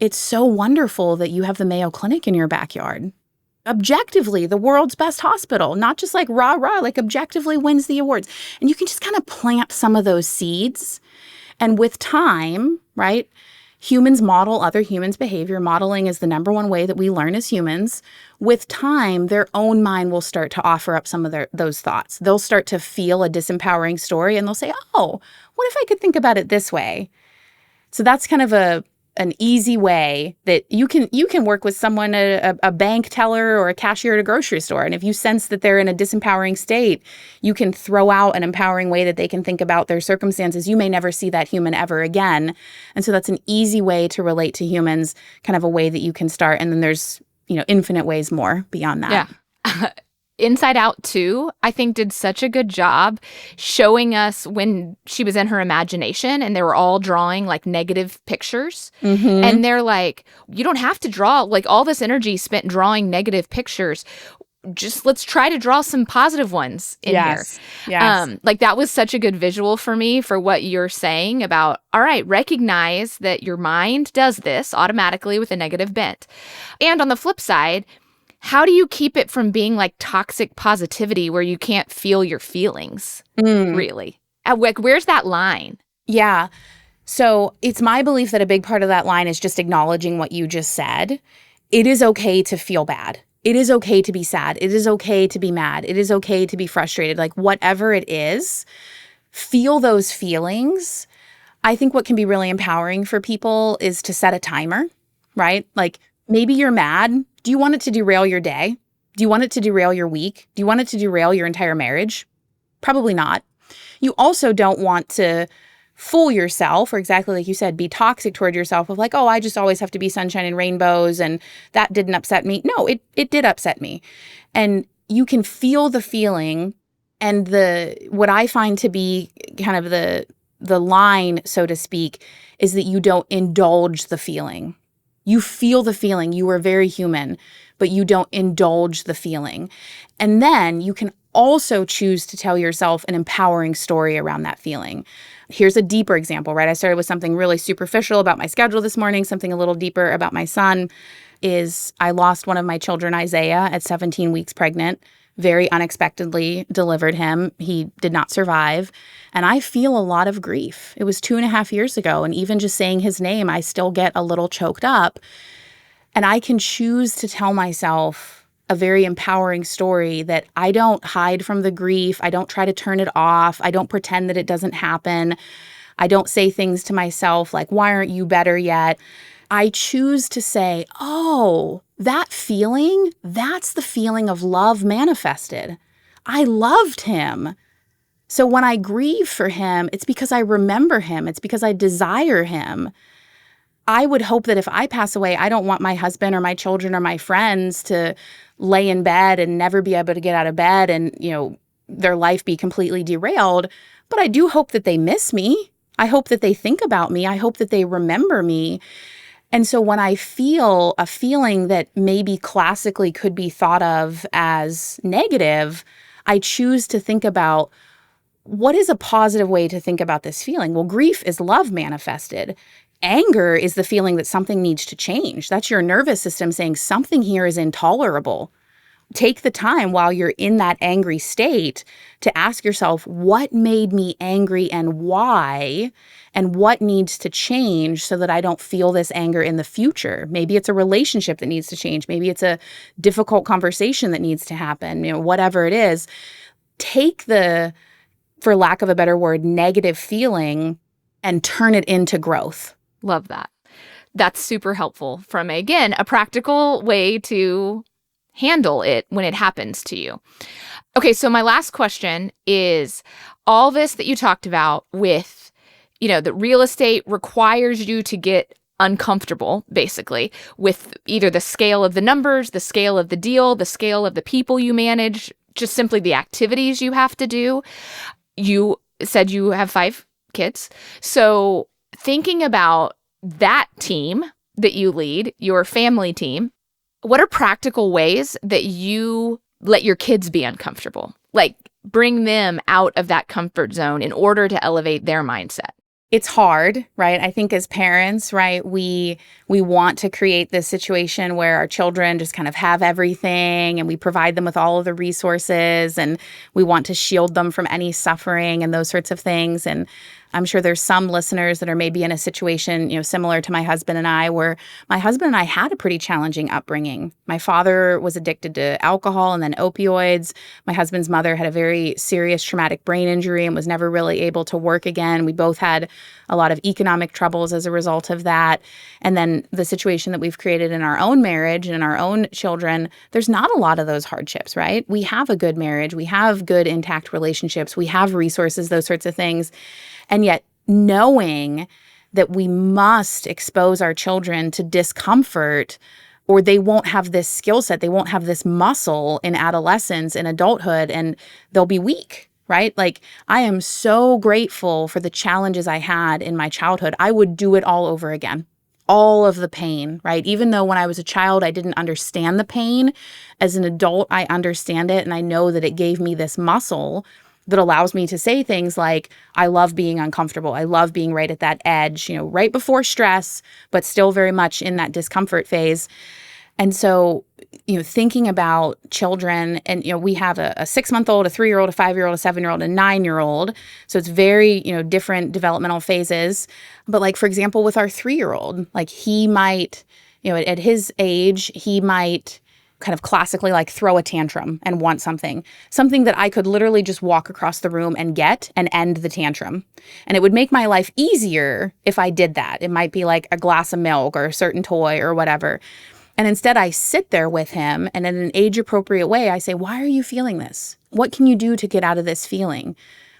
It's so wonderful that you have the Mayo Clinic in your backyard. Objectively, the world's best hospital, not just like rah, like objectively wins the awards. And you can just kind of plant some of those seeds. And with time, right, humans model other humans' behavior. Modeling is the number one way that we learn as humans. With time, their own mind will start to offer up some of those thoughts. They'll start to feel a disempowering story and they'll say, oh, what if I could think about it this way? So that's kind of an easy way that you can work with someone, a bank teller or a cashier at a grocery store. And if you sense that they're in a disempowering state, you can throw out an empowering way that they can think about their circumstances. You may never see that human ever again. And so that's an easy way to relate to humans, kind of a way that you can start. And then there's, infinite ways more beyond that. Yeah. Inside Out 2, I think, did such a good job showing us when she was in her imagination and they were all drawing like negative pictures. Mm-hmm. And they're like, you don't have to draw like all this energy spent drawing negative pictures. Just let's try to draw some positive ones in here. Yes. Like that was such a good visual for me for what you're saying about, all right, recognize that your mind does this automatically with a negative bent. And on the flip side, how do you keep it from being like toxic positivity where you can't feel your feelings, really? Where's that line? Yeah. So it's my belief that a big part of that line is just acknowledging what you just said. It is okay to feel bad. It is okay to be sad. It is okay to be mad. It is okay to be frustrated. Like whatever it is, feel those feelings. I think what can be really empowering for people is to set a timer, right? Like maybe you're mad. Do you want it to derail your day? Do you want it to derail your week? Do you want it to derail your entire marriage? Probably not. You also don't want to fool yourself, or exactly like you said, be toxic toward yourself of like, oh, I just always have to be sunshine and rainbows and that didn't upset me. No, it did upset me. And you can feel the feeling, and what I find to be kind of the line, so to speak, is that you don't indulge the feeling. You feel the feeling. You are very human, but you don't indulge the feeling. And then you can also choose to tell yourself an empowering story around that feeling. Here's a deeper example, right? I started with something really superficial about my schedule this morning. Something a little deeper about my son is I lost one of my children, Isaiah, at 17 weeks pregnant. Very unexpectedly delivered him. He did not survive. And I feel a lot of grief. It was 2.5 years ago. And even just saying his name, I still get a little choked up. And I can choose to tell myself a very empowering story that I don't hide from the grief. I don't try to turn it off. I don't pretend that it doesn't happen. I don't say things to myself like, why aren't you better yet? I choose to say, oh, that feeling, that's the feeling of love manifested. I loved him. So when I grieve for him, it's because I remember him. It's because I desire him. I would hope that if I pass away, I don't want my husband or my children or my friends to lay in bed and never be able to get out of bed and, their life be completely derailed. But I do hope that they miss me. I hope that they think about me. I hope that they remember me. And so when I feel a feeling that maybe classically could be thought of as negative, I choose to think about what is a positive way to think about this feeling? Well, grief is love manifested. Anger is the feeling that something needs to change. That's your nervous system saying something here is intolerable. Take the time while you're in that angry state to ask yourself, what made me angry and why? And what needs to change so that I don't feel this anger in the future? Maybe it's a relationship that needs to change. Maybe it's a difficult conversation that needs to happen, whatever it is. Take the, for lack of a better word, negative feeling and turn it into growth. Love that. That's super helpful from, again, a practical way to handle it when it happens to you. Okay, so my last question is all this that you talked about with, that real estate requires you to get uncomfortable, basically, with either the scale of the numbers, the scale of the deal, the scale of the people you manage, just simply the activities you have to do. You said you have 5 kids. So thinking about that team that you lead, your family team, what are practical ways that you let your kids be uncomfortable? Like bring them out of that comfort zone in order to elevate their mindset? It's hard, right? I think as parents, right, we want to create this situation where our children just kind of have everything and we provide them with all of the resources and we want to shield them from any suffering and those sorts of things. And I'm sure there's some listeners that are maybe in a situation, similar to my husband and I, where my husband and I had a pretty challenging upbringing. My father was addicted to alcohol and then opioids. My husband's mother had a very serious traumatic brain injury and was never really able to work again. We both had a lot of economic troubles as a result of that. And then the situation that we've created in our own marriage and in our own children, there's not a lot of those hardships, right? We have a good marriage. We have good intact relationships. We have resources, those sorts of things. And yet knowing that we must expose our children to discomfort or they won't have this skill set, they won't have this muscle in adolescence and adulthood, and they'll be weak, right? Like I am so grateful for the challenges I had in my childhood. I would do it all over again. All of the pain, right? Even though when I was a child, I didn't understand the pain. As an adult, I understand it. And I know that it gave me this muscle that allows me to say things like, I love being uncomfortable. I love being right at that edge, right before stress, but still very much in that discomfort phase. And so, thinking about children, and, we have a 6-month-old, a 3-year-old, a 5-year-old, a 7-year-old, a 9-year-old. So it's very, different developmental phases. But like, for example, with our 3-year-old, like he might, at his age, he might kind of classically like throw a tantrum and want something that I could literally just walk across the room and get and end the tantrum. And it would make my life easier if I did that. It might be like a glass of milk or a certain toy or whatever. And instead I sit there with him and in an age appropriate way, I say, why are you feeling this? What can you do to get out of this feeling?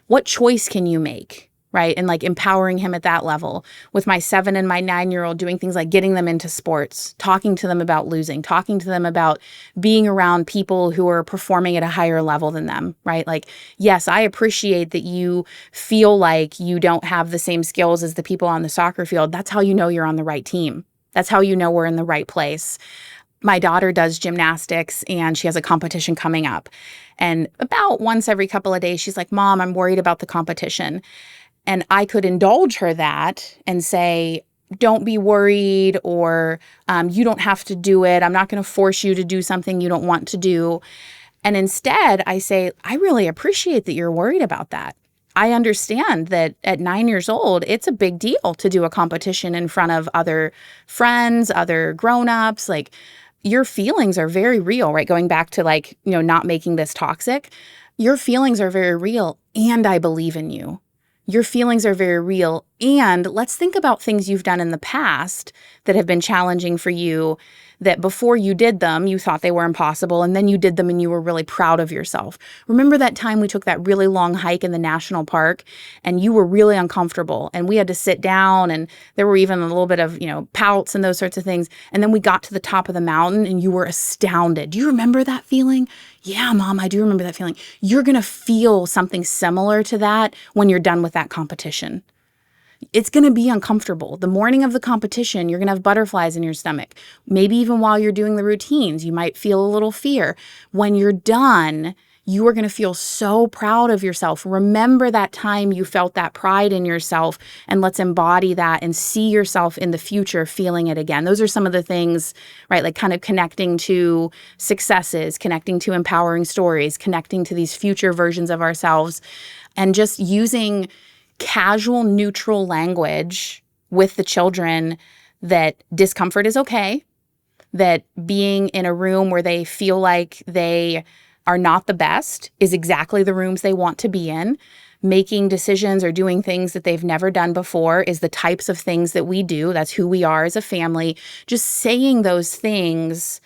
What choice can you make? Right? And like empowering him at that level. With my 7 and my 9-year-old, doing things like getting them into sports, talking to them about losing, talking to them about being around people who are performing at a higher level than them, right? Like, yes, I appreciate that you feel like you don't have the same skills as the people on the soccer field. That's how you know you're on the right team. That's how you know we're in the right place. My daughter does gymnastics and she has a competition coming up. And about once every couple of days, she's like, Mom, I'm worried about the competition. And I could indulge her that and say, don't be worried, or you don't have to do it. I'm not going to force you to do something you don't want to do. And instead, I say, I really appreciate that you're worried about that. I understand that at 9 years old, it's a big deal to do a competition in front of other friends, other grown-ups. Like, your feelings are very real, right? Going back to like, not making this toxic. Your feelings are very real, and I believe in you. Your feelings are very real. And let's think about things you've done in the past that have been challenging for you, that before you did them, you thought they were impossible, and then you did them and you were really proud of yourself. Remember that time we took that really long hike in the national park and you were really uncomfortable and we had to sit down and there were even a little bit of, pouts and those sorts of things. And then we got to the top of the mountain and you were astounded. Do you remember that feeling? Yeah, Mom, I do remember that feeling. You're going to feel something similar to that when you're done with that competition. It's going to be uncomfortable. The morning of the competition, you're going to have butterflies in your stomach. Maybe even while you're doing the routines, you might feel a little fear. When you're done, you are going to feel so proud of yourself. Remember that time you felt that pride in yourself, and let's embody that and see yourself in the future feeling it again. Those are some of the things, right? Like kind of connecting to successes, connecting to empowering stories, connecting to these future versions of ourselves, and just using casual, neutral language with the children that discomfort is okay, that being in a room where they feel like they are not the best is exactly the rooms they want to be in. Making decisions or doing things that they've never done before is the types of things that we do. That's who we are as a family. Just saying those things,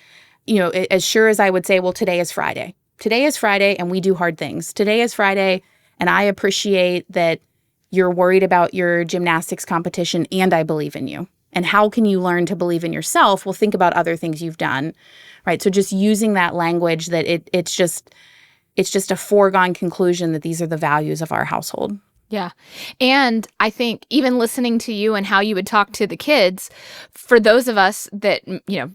as sure as I would say, well, today is Friday. Today is Friday and we do hard things. Today is Friday and I appreciate that you're worried about your gymnastics competition, and I believe in you. And how can you learn to believe in yourself? Well, think about other things you've done, right? So just using that language that it's just a foregone conclusion that these are the values of our household. Yeah. And I think even listening to you and how you would talk to the kids, for those of us that,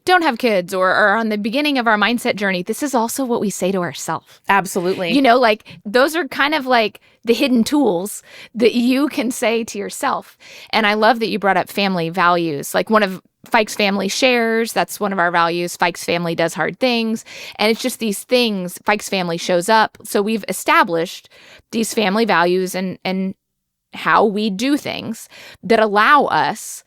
don't have kids or are on the beginning of our mindset journey, this is also what we say to ourselves. Absolutely. Those are kind of like the hidden tools that you can say to yourself. And I love that you brought up family values. Like one of Fike's family shares, that's one of our values. Fike's family does hard things. And it's just these things, Fike's family shows up. So we've established these family values and how we do things that allow us,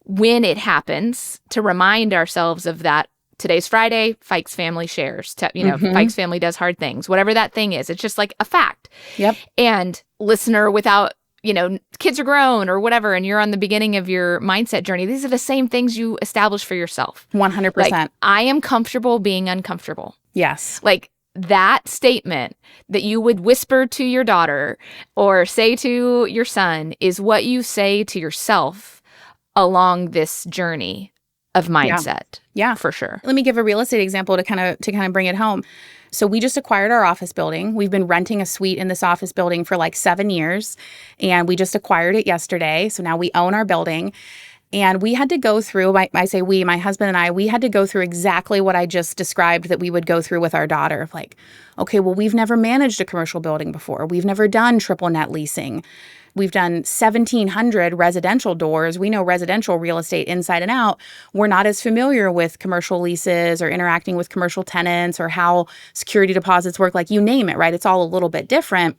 when it happens, to remind ourselves of that. Today's Friday, Fike's family shares. Fike's family does hard things. Whatever that thing is, it's just like a fact. Yep. And listener, without kids are grown or whatever, and you're on the beginning of your mindset journey, these are the same things you establish for yourself. 100%. Like, I am comfortable being uncomfortable. Yes. Like that statement that you would whisper to your daughter or say to your son is what you say to yourself along this journey of mindset. Yeah, for sure. Let me give a real estate example to kind of bring it home. So we just acquired our office building. We've been renting a suite in this office building for like 7 years, and we just acquired it yesterday. So now we own our building. And we had to go through, I say we, my husband and I, we had to go through exactly what I just described that we would go through with our daughter. Like, okay, well, we've never managed a commercial building before. We've never done triple net leasing. We've done 1,700 residential doors. We know residential real estate inside and out. We're not as familiar with commercial leases or interacting with commercial tenants or how security deposits work, like you name it, right? It's all a little bit different,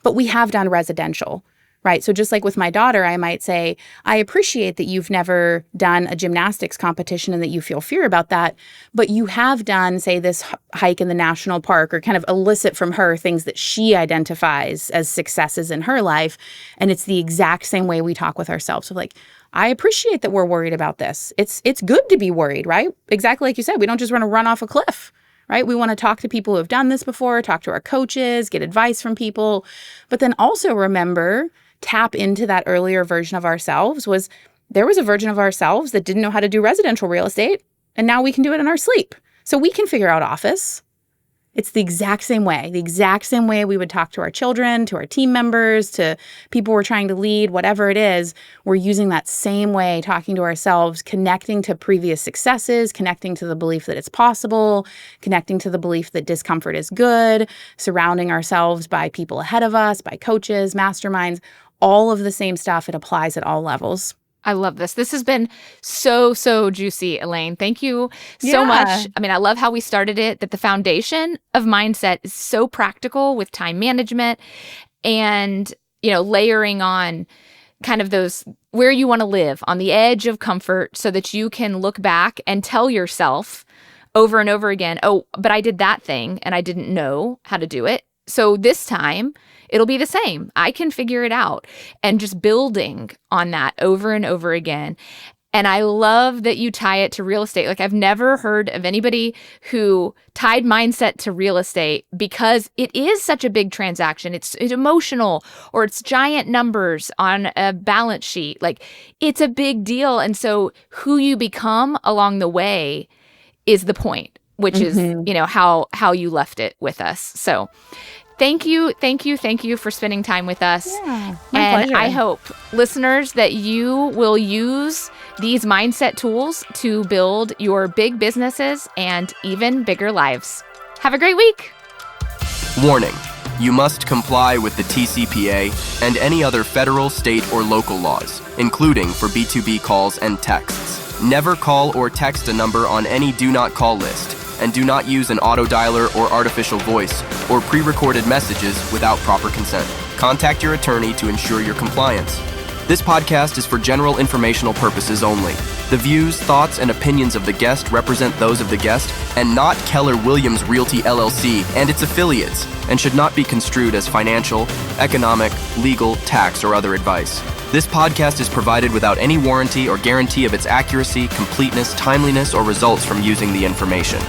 but we have done residential. Right. So just like with my daughter, I might say, I appreciate that you've never done a gymnastics competition and that you feel fear about that, but you have done, say, this hike in the national park, or kind of elicit from her things that she identifies as successes in her life. And it's the exact same way we talk with ourselves. So like, I appreciate that we're worried about this. It's good to be worried, right? Exactly like you said, we don't just want to run off a cliff. Right? We want to talk to people who have done this before, talk to our coaches, get advice from people, but then also remember, tap into that earlier version of ourselves. There was a version of ourselves that didn't know how to do residential real estate, and now we can do it in our sleep. So we can figure out office. It's the exact same way we would talk to our children, to our team members, to people we're trying to lead, whatever it is. We're using that same way, talking to ourselves, connecting to previous successes, connecting to the belief that it's possible, connecting to the belief that discomfort is good, surrounding ourselves by people ahead of us, by coaches, masterminds, all of the same stuff. It applies at all levels. I love this. This has been so juicy, Elaine. Thank you so much. I mean, I love how we started it, that the foundation of mindset is so practical with time management and, layering on kind of those where you want to live on the edge of comfort so that you can look back and tell yourself over and over again, oh, but I did that thing and I didn't know how to do it. So this time it'll be the same. I can figure it out, and just building on that over and over again. And I love that you tie it to real estate. Like, I've never heard of anybody who tied mindset to real estate because it is such a big transaction. It's emotional, or it's giant numbers on a balance sheet. Like, it's a big deal. And so who you become along the way is the point, which is, how you left it with us. So thank you for spending time with us. Yeah, my pleasure. I hope, listeners, that you will use these mindset tools to build your big businesses and even bigger lives. Have a great week. Warning: you must comply with the TCPA and any other federal, state, or local laws, including for B2B calls and texts. Never call or text a number on any do not call list, and do not use an autodialer or artificial voice or pre-recorded messages without proper consent. Contact your attorney to ensure your compliance. This podcast is for general informational purposes only. The views, thoughts, and opinions of the guest represent those of the guest and not Keller Williams Realty LLC and its affiliates, and should not be construed as financial, economic, legal, tax, or other advice. This podcast is provided without any warranty or guarantee of its accuracy, completeness, timeliness, or results from using the information.